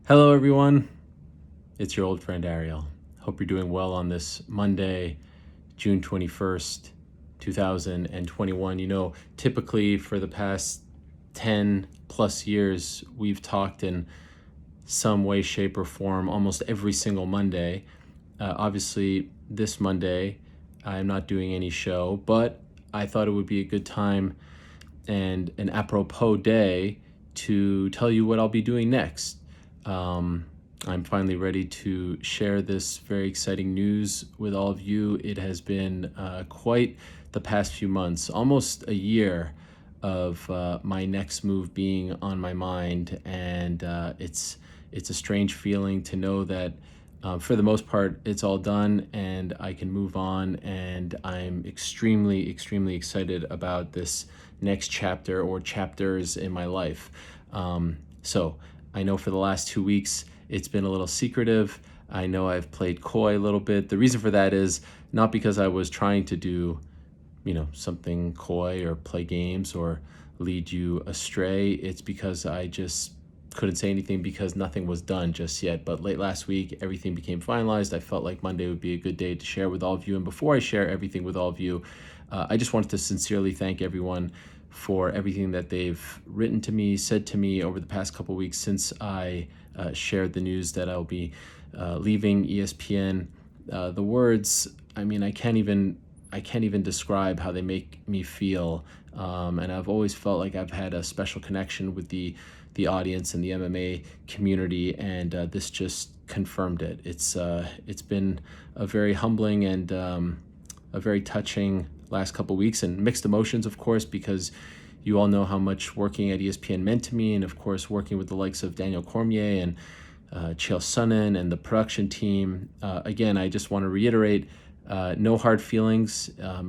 Hello, everyone. It's your old friend Ariel. Hope you're doing well on this Monday, June 21st, 2021. Typically for the past 10 plus years, we've talked in some way, shape, or form almost every single Monday. Obviously, this Monday, I'm not doing any show, but I thought it would be a good time and an apropos day to tell you what I'll be doing next. I'm finally ready to share this very exciting news with all of you. It has been quite the past few months, almost a year of my next move being on my mind, and it's a strange feeling to know that for the most part it's all done and I can move on, and I'm extremely excited about this next chapter or chapters in my life. So I know for the last 2 weeks it's been a little secretive. I know I've played coy a little bit. The reason for that is not because I was trying to do something coy or play games or lead you astray. It's because I just couldn't say anything because nothing was done just yet. But late last week, everything became finalized. I felt like Monday would be a good day to share with all of you. And before I share everything with all of you, I just wanted to sincerely thank everyone for everything that they've written to me, said to me over the past couple of weeks since I shared the news that I'll be leaving ESPN. The words, I can't even describe how they make me feel. And I've always felt like I've had a special connection with the audience and the MMA community, and this just confirmed it. It's been a very humbling and a very touching last couple weeks, and mixed emotions, of course, because you all know how much working at ESPN meant to me, and of course working with the likes of Daniel Cormier and Chael Sonnen and the production team. Again, I just want to reiterate, no hard feelings. I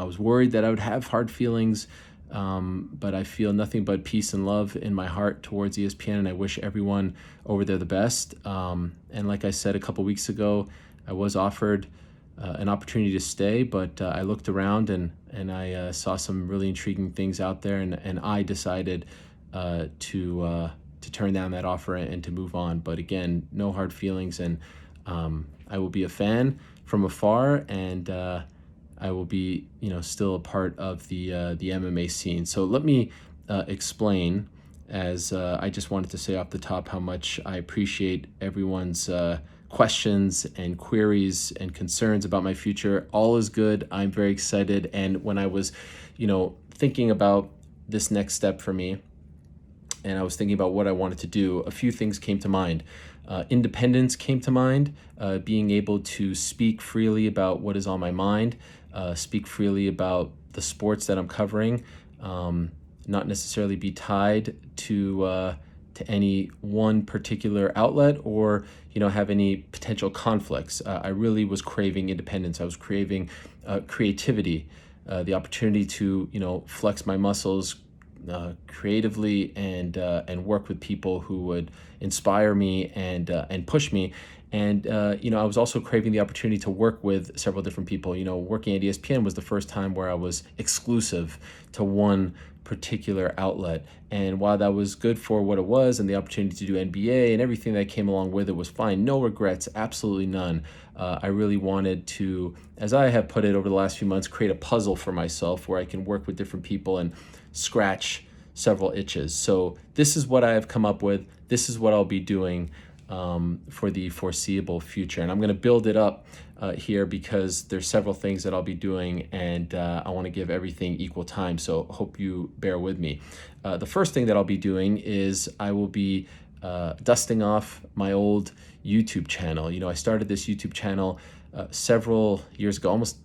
was worried that I would have hard feelings, but I feel nothing but peace and love in my heart towards ESPN, and I wish everyone over there the best. And like I said a couple weeks ago, I was offered an opportunity to stay, but I looked around and I saw some really intriguing things out there, and I decided to turn down that offer and to move on. But again, no hard feelings, and I will be a fan from afar, and I will be still a part of the MMA scene. So let me explain, as I just wanted to say off the top how much I appreciate everyone's questions and queries and concerns about my future. All is good. I'm very excited. And when I was, thinking about this next step for me, and I was thinking about what I wanted to do, a few things came to mind. Independence came to mind, being able to speak freely about what is on my mind, speak freely about the sports that I'm covering, not necessarily be tied to any one particular outlet or have any potential conflicts. I really was craving independence. I was craving creativity, the opportunity to flex my muscles creatively and work with people who would inspire me and push me. And I was also craving the opportunity to work with several different people. Working at ESPN was the first time where I was exclusive to one particular outlet. And while that was good for what it was, and the opportunity to do NBA and everything that came along with it was fine, no regrets, absolutely none. I really wanted to, as I have put it over the last few months, create a puzzle for myself where I can work with different people and scratch several itches. So this is what I have come up with. This is what I'll be doing for the foreseeable future. And I'm going to build it up here because there's several things that I'll be doing, and I want to give everything equal time. So hope you bear with me. The first thing that I'll be doing is I will be dusting off my old YouTube channel. I started this YouTube channel several years ago, almost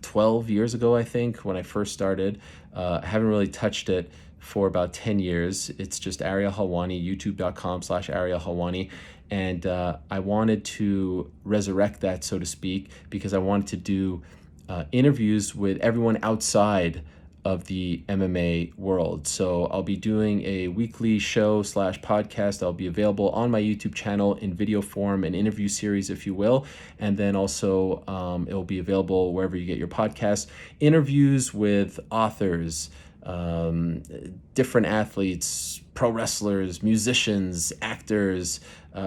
12 years ago, I think, when I first started. I haven't really touched it for about 10 years. It's just Ariel Helwani, youtube.com/Ariel Helwani. And I wanted to resurrect that, so to speak, because I wanted to do interviews with everyone outside of the MMA world. So I'll be doing a weekly show / podcast. I'll be available on my YouTube channel in video form, an interview series, if you will. And then also it'll be available wherever you get your podcasts. Interviews with authors, different athletes, pro wrestlers, musicians, actors,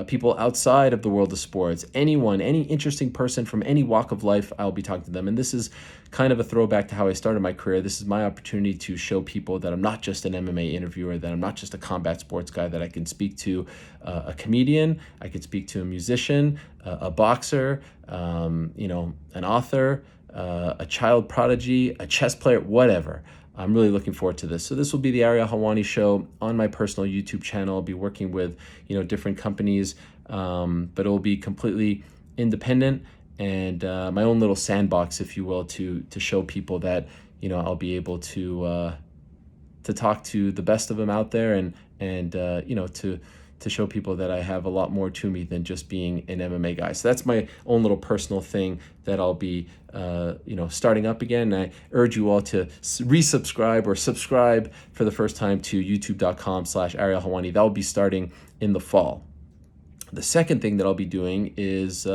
people outside of the world of sports, anyone, any interesting person from any walk of life, I'll be talking to them. And this is kind of a throwback to how I started my career. This is my opportunity to show people that I'm not just an MMA interviewer, that I'm not just a combat sports guy, that I can speak to a comedian, I can speak to a musician, a boxer, an author, a child prodigy, a chess player, whatever. I'm really looking forward to this. So this will be the Ariel Helwani show on my personal YouTube channel. I'll be working with, different companies, but it will be completely independent and my own little sandbox, if you will, to show people that, I'll be able to talk to the best of them out there and to show people that I have a lot more to me than just being an MMA guy. So that's my own little personal thing that I'll be, starting up again. And I urge you all to resubscribe or subscribe for the first time to youtube.com/Ariel Helwani. That will be starting in the fall. The second thing that I'll be doing is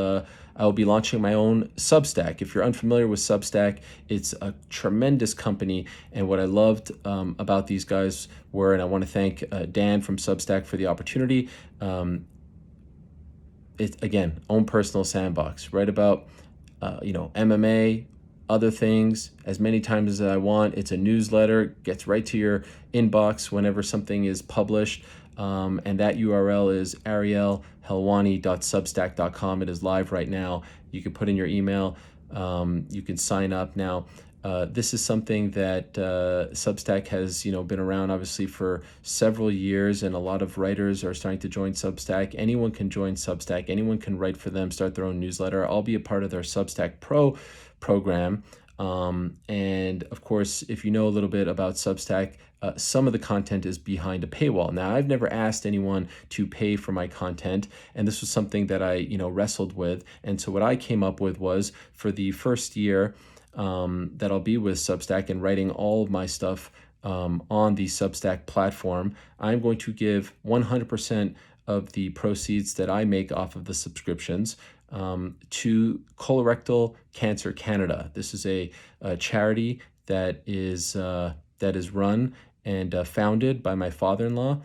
I'll be launching my own Substack. If you're unfamiliar with Substack, it's a tremendous company. And what I loved about these guys were, and I want to thank Dan from Substack for the opportunity. It's, again, own personal sandbox, write about, MMA, other things as many times as I want. It's a newsletter, gets right to your inbox whenever something is published. And that URL is arielhelwani.substack.com. It is live right now. You can put in your email. You can sign up now. This is something that Substack has, been around obviously for several years, and a lot of writers are starting to join Substack. Anyone can join Substack. Anyone can write for them, start their own newsletter. I'll be a part of their Substack Pro program. And of course, if you know a little bit about Substack, some of the content is behind a paywall. Now, I've never asked anyone to pay for my content, and this was something that I, wrestled with. And so what I came up with was, for the first year that I'll be with Substack and writing all of my stuff on the Substack platform, I'm going to give 100% of the proceeds that I make off of the subscriptions to Colorectal Cancer Canada. This is a charity that is run and founded by my father-in-law.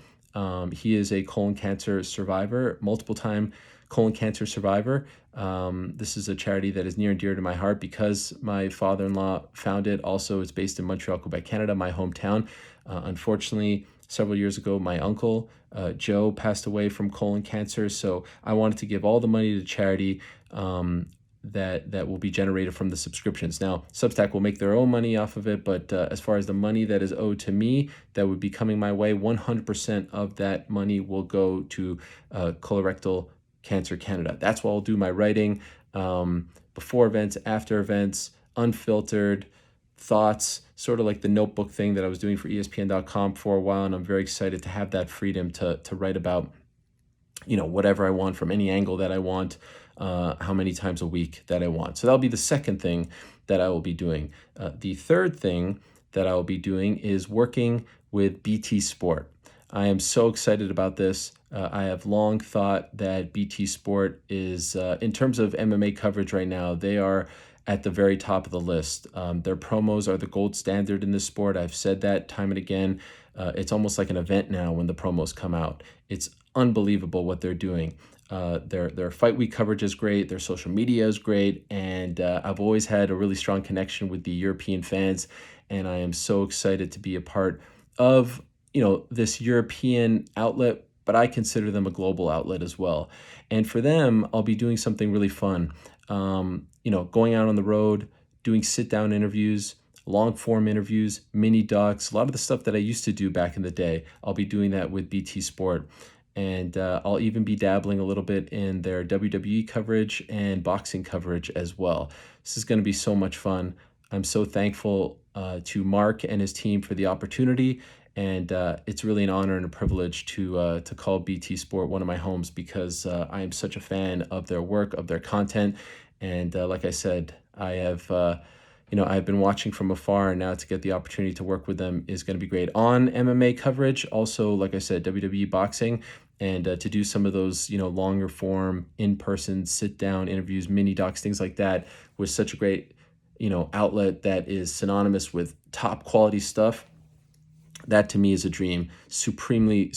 He is a colon cancer survivor, multiple time colon cancer survivor. This is a charity that is near and dear to my heart because my father-in-law founded. Also, it's based in Montreal, Quebec, Canada, my hometown. Unfortunately, several years ago, my uncle, Joe, passed away from colon cancer. So I wanted to give all the money to charity that will be generated from the subscriptions. Now, Substack will make their own money off of it, but as far as the money that is owed to me that would be coming my way, 100% of that money will go to Colorectal Cancer Canada. That's where I'll do my writing, before events, after events, unfiltered thoughts, sort of like the notebook thing that I was doing for ESPN.com for a while, and I'm very excited to have that freedom to write about, whatever I want from any angle that I want, how many times a week that I want. So that'll be the second thing that I will be doing. The third thing that I will be doing is working with BT Sport. I am so excited about this. I have long thought that BT Sport is, in terms of MMA coverage right now, they are at the very top of the list. Their promos are the gold standard in this sport. I've said that time and again. It's almost like an event now when the promos come out. It's unbelievable what they're doing. Their fight week coverage is great. Their social media is great. And I've always had a really strong connection with the European fans. And I am so excited to be a part of, this European outlet, but I consider them a global outlet as well. And for them, I'll be doing something really fun. Going out on the road, doing sit-down interviews, long-form interviews, mini docs, a lot of the stuff that I used to do back in the day. I'll be doing that with BT Sport. And I'll even be dabbling a little bit in their WWE coverage and boxing coverage as well. This is going to be so much fun. I'm so thankful to Mark and his team for the opportunity. And it's really an honor and a privilege to call BT Sport one of my homes because I am such a fan of their work, of their content. And like I said, I have, I've been watching from afar, and now to get the opportunity to work with them is going to be great on MMA coverage. Also, like I said, WWE boxing, and to do some of those, longer form, in-person, sit-down interviews, mini docs, things like that was such a great, outlet that is synonymous with top quality stuff. That to me is a dream. Supremely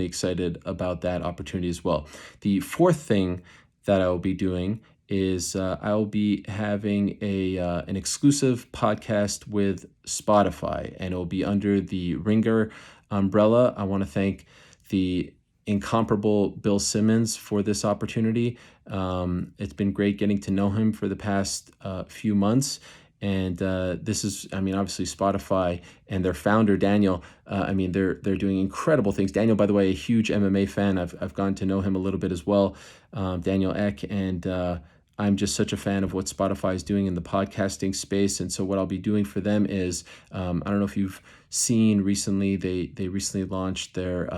excited about that opportunity as well. The fourth thing that I will be doing is I will be having an exclusive podcast with Spotify, and it will be under the Ringer umbrella. I want to thank the incomparable Bill Simmons for this opportunity. It's been great getting to know him for the past few months. And this is, I mean, obviously Spotify and their founder Daniel. They're doing incredible things. Daniel, by the way, a huge MMA fan. I've gotten to know him a little bit as well, Daniel Eck, and I'm just such a fan of what Spotify is doing in the podcasting space. And so what I'll be doing for them is, I don't know if you've seen recently, they recently launched their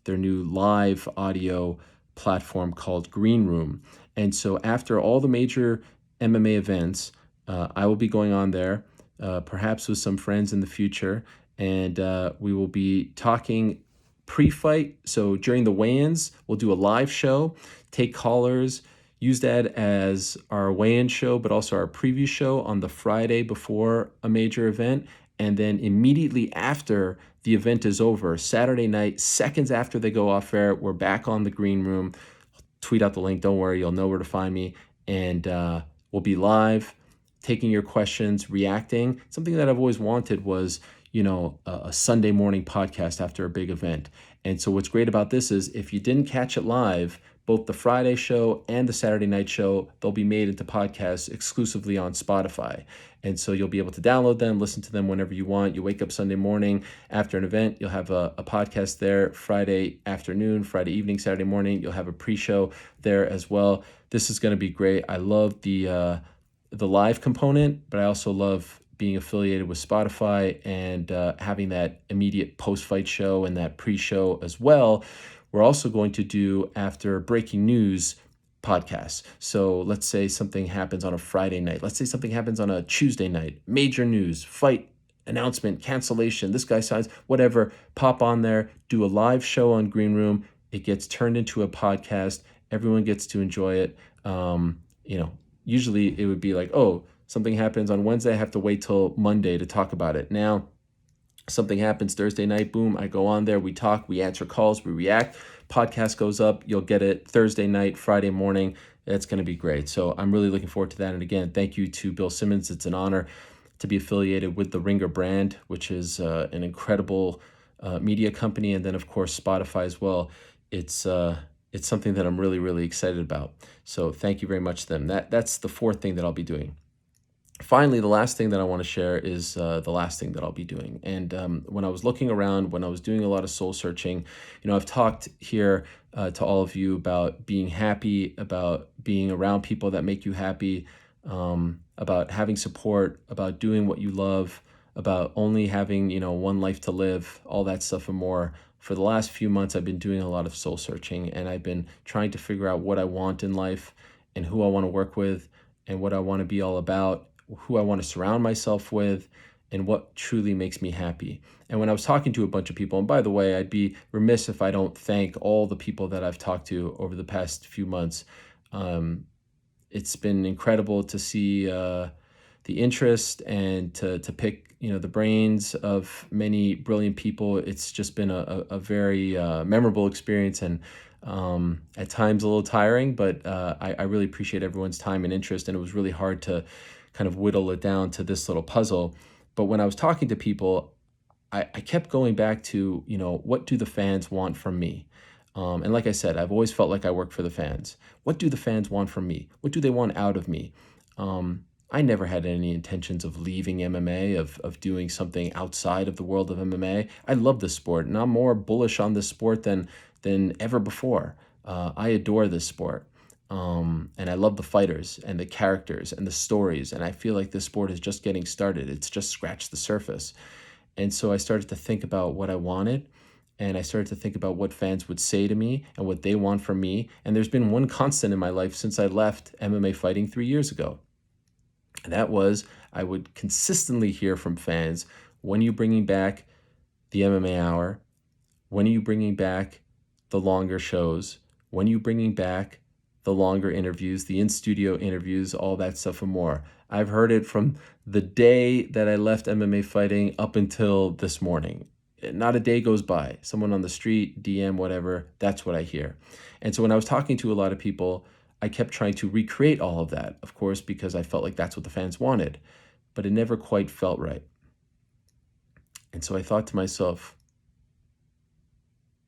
new live audio platform called Green Room. And so after all the major MMA events, I will be going on there, perhaps with some friends in the future, and we will be talking pre-fight. So during the weigh-ins, we'll do a live show, take callers, use that as our weigh-in show, but also our preview show on the Friday before a major event. And then immediately after the event is over, Saturday night, seconds after they go off air, we're back on the Green Room. Tweet out the link. Don't worry, you'll know where to find me. And we'll be live, taking your questions, reacting. Something that I've always wanted was, a Sunday morning podcast after a big event. And so what's great about this is if you didn't catch it live, both the Friday show and the Saturday night show, they'll be made into podcasts exclusively on Spotify. And so you'll be able to download them, listen to them whenever you want. You wake up Sunday morning after an event, you'll have a podcast there. Friday afternoon, Friday evening, Saturday morning, you'll have a pre-show there as well. This is going to be great. I love the live component, but I also love being affiliated with Spotify and having that immediate post-fight show and that pre-show as well. We're also going to do after breaking news podcasts. So let's say something happens on a Friday night. Let's say something happens on a Tuesday night. Major news, fight, announcement, cancellation, this guy signs, whatever. Pop on there, do a live show on Green Room. It gets turned into a podcast. Everyone gets to enjoy it. Usually it would be like, oh, something happens on Wednesday, I have to wait till Monday to talk about it. Now, something happens Thursday night, boom, I go on there, we talk, we answer calls, we react, podcast goes up, you'll get it Thursday night, Friday morning. It's going to be great. So I'm really looking forward to that. And again, thank you to Bill Simmons. It's an honor to be affiliated with the Ringer brand, which is an incredible media company. And then, of course, Spotify as well. It's something that I'm really excited about. So thank you very much to them. That's the fourth thing that I'll be doing. Finally, the last thing that I want to share is the last thing that I'll be doing. And when I was looking around, when I was doing a lot of soul searching, I've talked here to all of you about being happy, about being around people that make you happy, about having support, about doing what you love, about only having, one life to live, all that stuff and more. For the last few months, I've been doing a lot of soul searching, and I've been trying to figure out what I want in life and who I want to work with and what I want to be all about, who I want to surround myself with, and what truly makes me happy. And when I was talking to a bunch of people, and by the way, I'd be remiss if I don't thank all the people that I've talked to over the past few months. It's been incredible to see the interest and to pick the brains of many brilliant people. It's just been a very memorable experience, and at times a little tiring, but I really appreciate everyone's time and interest, and it was really hard to kind of whittle it down to this little puzzle. But when I was talking to people, I kept going back to, what do the fans want from me? And like I said, I've always felt like I work for the fans. What do the fans want from me? What do they want out of me? I never had any intentions of leaving MMA, of doing something outside of the world of MMA. I love this sport, and I'm more bullish on this sport than ever before. I adore this sport. And I love the fighters and the characters and the stories. And I feel like this sport is just getting started. It's just scratched the surface. And so I started to think about what I wanted. And I started to think about what fans would say to me and what they want from me. And there's been one constant in my life since I left MMA fighting 3 years ago. And that was I would consistently hear from fans, when are you bringing back the MMA Hour? When are you bringing back the longer shows? When are you bringing back the longer interviews, the in-studio interviews, all that stuff and more? I've heard it from the day that I left MMA fighting up until this morning. not a day goes by. Someone on the street, DM, whatever, that's what I hear. And so when I was talking to a lot of people, I kept trying to recreate all of that, of course, because I felt like that's what the fans wanted, but it never quite felt right. And so I thought to myself,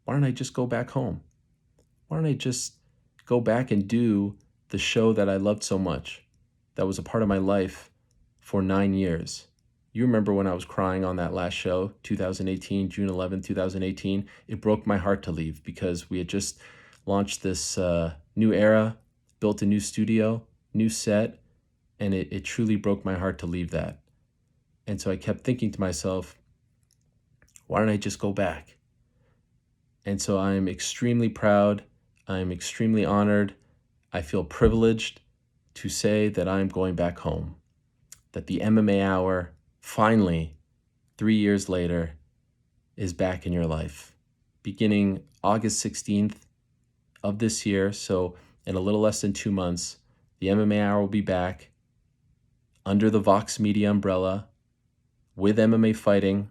why don't I just go back home? Why don't I just go back and do the show that I loved so much, that was a part of my life for 9 years? You remember when I was crying on that last show, 2018, June 11th, 2018? It broke my heart to leave because we had just launched this new era, built a new studio, new set, and it truly broke my heart to leave that. And so I kept thinking to myself, why don't I just go back? And so I'm extremely proud. I'm extremely honored. I feel privileged to say that I'm going back home, that the MMA Hour finally, 3 years later, is back in your life. Beginning August 16th of this year, so in a little less than 2 months, the MMA Hour will be back under the Vox Media umbrella with MMA Fighting.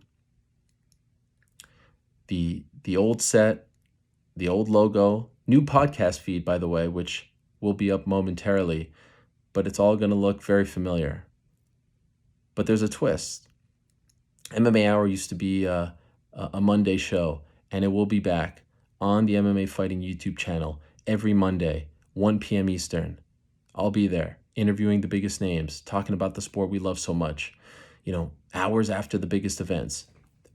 The old set, the old logo, new podcast feed, by the way, which will be up momentarily, but it's all going to look very familiar. But there's a twist. MMA Hour used to be a Monday show, and it will be back on the MMA Fighting YouTube channel every Monday, 1 p.m. Eastern. I'll be there, interviewing the biggest names, talking about the sport we love so much, hours after the biggest events.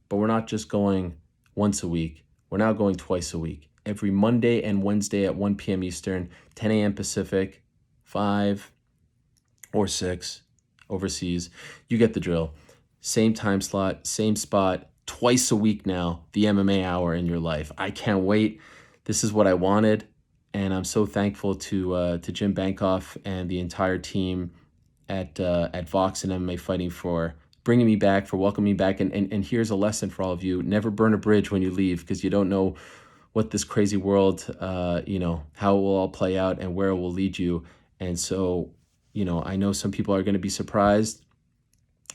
But we're not just going once a week. We're now going twice a week. Every Monday and Wednesday at 1 p.m. Eastern, 10 a.m. Pacific, 5 or 6 overseas. You get the drill. Same time slot, same spot, twice a week now, the MMA Hour in your life. I can't wait. This is what I wanted, and I'm so thankful to Jim Bankoff and the entire team at Vox and MMA Fighting for bringing me back, for welcoming me back. And here's a lesson for all of you: never burn a bridge when you leave, because you don't know what this crazy world, how it will all play out and where it will lead you. And so, I know some people are going to be surprised,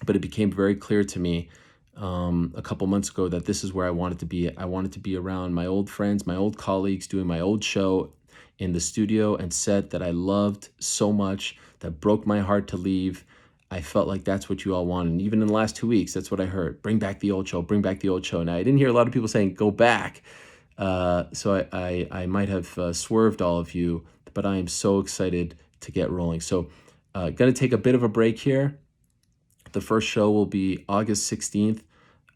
but it became very clear to me a couple months ago that this is where I wanted to be. I wanted to be around my old friends, my old colleagues, doing my old show in the studio and set that I loved so much, that broke my heart to leave. I felt like that's what you all wanted. And even in the last 2 weeks, that's what I heard. Bring back the old show, bring back the old show. Now, I didn't hear a lot of people saying, go back. So I might have swerved all of you, but I am so excited to get rolling. So going to take a bit of a break here. The first show will be August 16th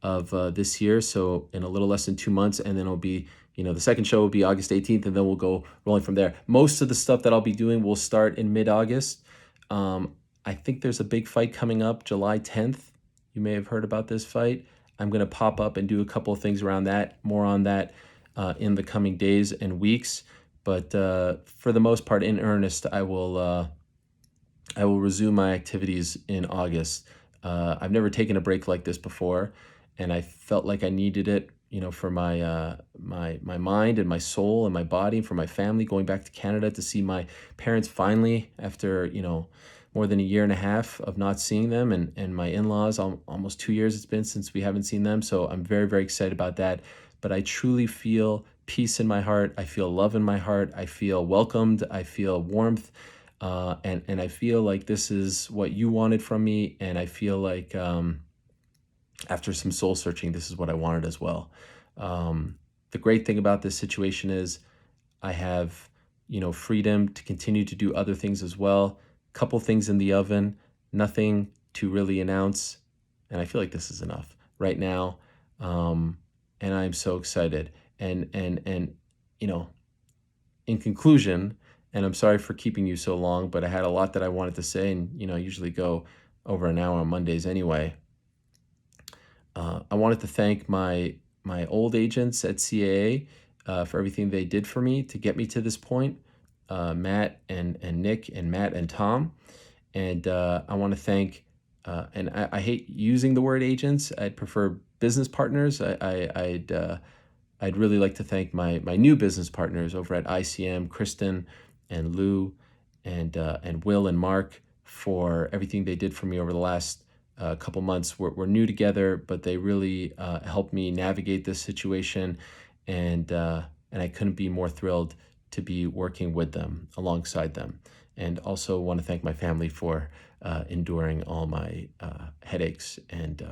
of this year, so in a little less than 2 months, and then it'll be, the second show will be August 18th, and then we'll go rolling from there. Most of the stuff that I'll be doing will start in mid-August. I think there's a big fight coming up July 10th. You may have heard about this fight. I'm going to pop up and do a couple of things around that, more on that in the coming days and weeks. But for the most part, in earnest, I will resume my activities in August. I've never taken a break like this before, and I felt like I needed it, for my my mind and my soul and my body, and for my family, going back to Canada to see my parents finally after, more than a year and a half of not seeing them, and my in-laws, almost 2 years it's been since we haven't seen them. So I'm very, very excited about that. But I truly feel peace in my heart. I feel love in my heart. I feel welcomed. I feel warmth. And I feel like this is what you wanted from me. And I feel like after some soul searching, this is what I wanted as well. The great thing about this situation is I have, freedom to continue to do other things as well. Couple things in the oven, nothing to really announce. And I feel like this is enough right now. And I'm so excited. And in conclusion, and I'm sorry for keeping you so long, but I had a lot that I wanted to say, and I usually go over an hour on Mondays anyway. I wanted to thank my old agents at CAA for everything they did for me to get me to this point. Matt and Nick and Matt and Tom. And I want to thank, and I hate using the word agents. I'd prefer business partners. I'd really like to thank my new business partners over at ICM, Kristen and Lou and Will and Mark, for everything they did for me over the last couple months. We're new together, but they really helped me navigate this situation, and I couldn't be more thrilled to be working with them, alongside them. And also want to thank my family for enduring all my headaches and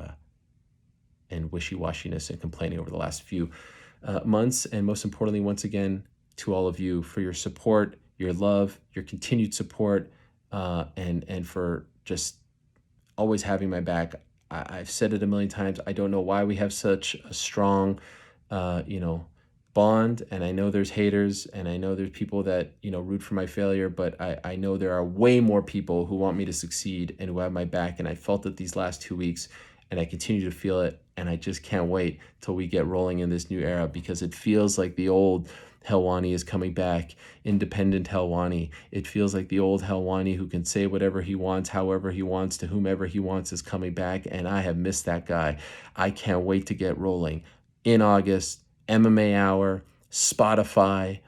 wishy-washiness and complaining over the last few months. And most importantly, once again, to all of you for your support, your love, your continued support, and for just always having my back. I've said it a million times. I don't know why we have such a strong, bond. And I know there's haters, and I know there's people that, root for my failure, but I know there are way more people who want me to succeed and who have my back. And I felt it these last 2 weeks, and I continue to feel it. And I just can't wait till we get rolling in this new era, because it feels like the old Helwani is coming back, independent Helwani. It feels like the old Helwani who can say whatever he wants, however he wants, to whomever he wants, is coming back, and I have missed that guy. I can't wait to get rolling. In August, MMA Hour, Spotify,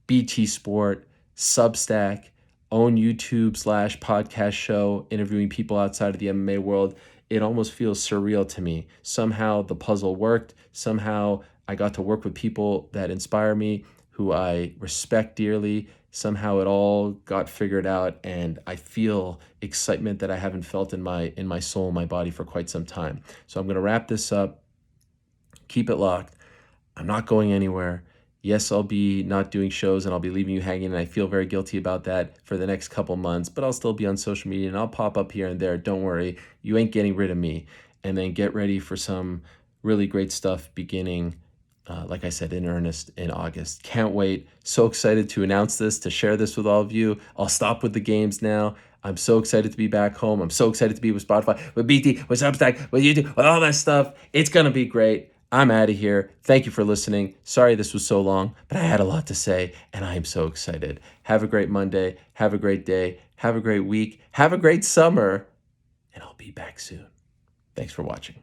BT Sport, Substack, own YouTube/podcast show, interviewing people outside of the MMA world. It almost feels surreal to me. Somehow the puzzle worked. Somehow I got to work with people that inspire me, who I respect dearly. Somehow it all got figured out, and I feel excitement that I haven't felt in my soul, my body, for quite some time. So I'm going to wrap this up. Keep it locked. I'm not going anywhere. Yes, I'll be not doing shows, and I'll be leaving you hanging, and I feel very guilty about that for the next couple months, but I'll still be on social media, and I'll pop up here and there. Don't worry. You ain't getting rid of me. And then get ready for some really great stuff beginning, like I said, in earnest in August. Can't wait. So excited to announce this, to share this with all of you. I'll stop with the games now. I'm so excited to be back home. I'm so excited to be with Spotify, with BT, with Substack, with YouTube, with all that stuff. It's going to be great. I'm out of here. Thank you for listening. Sorry this was so long, but I had a lot to say, and I am so excited. Have a great Monday. Have a great day. Have a great week. Have a great summer, and I'll be back soon. Thanks for watching.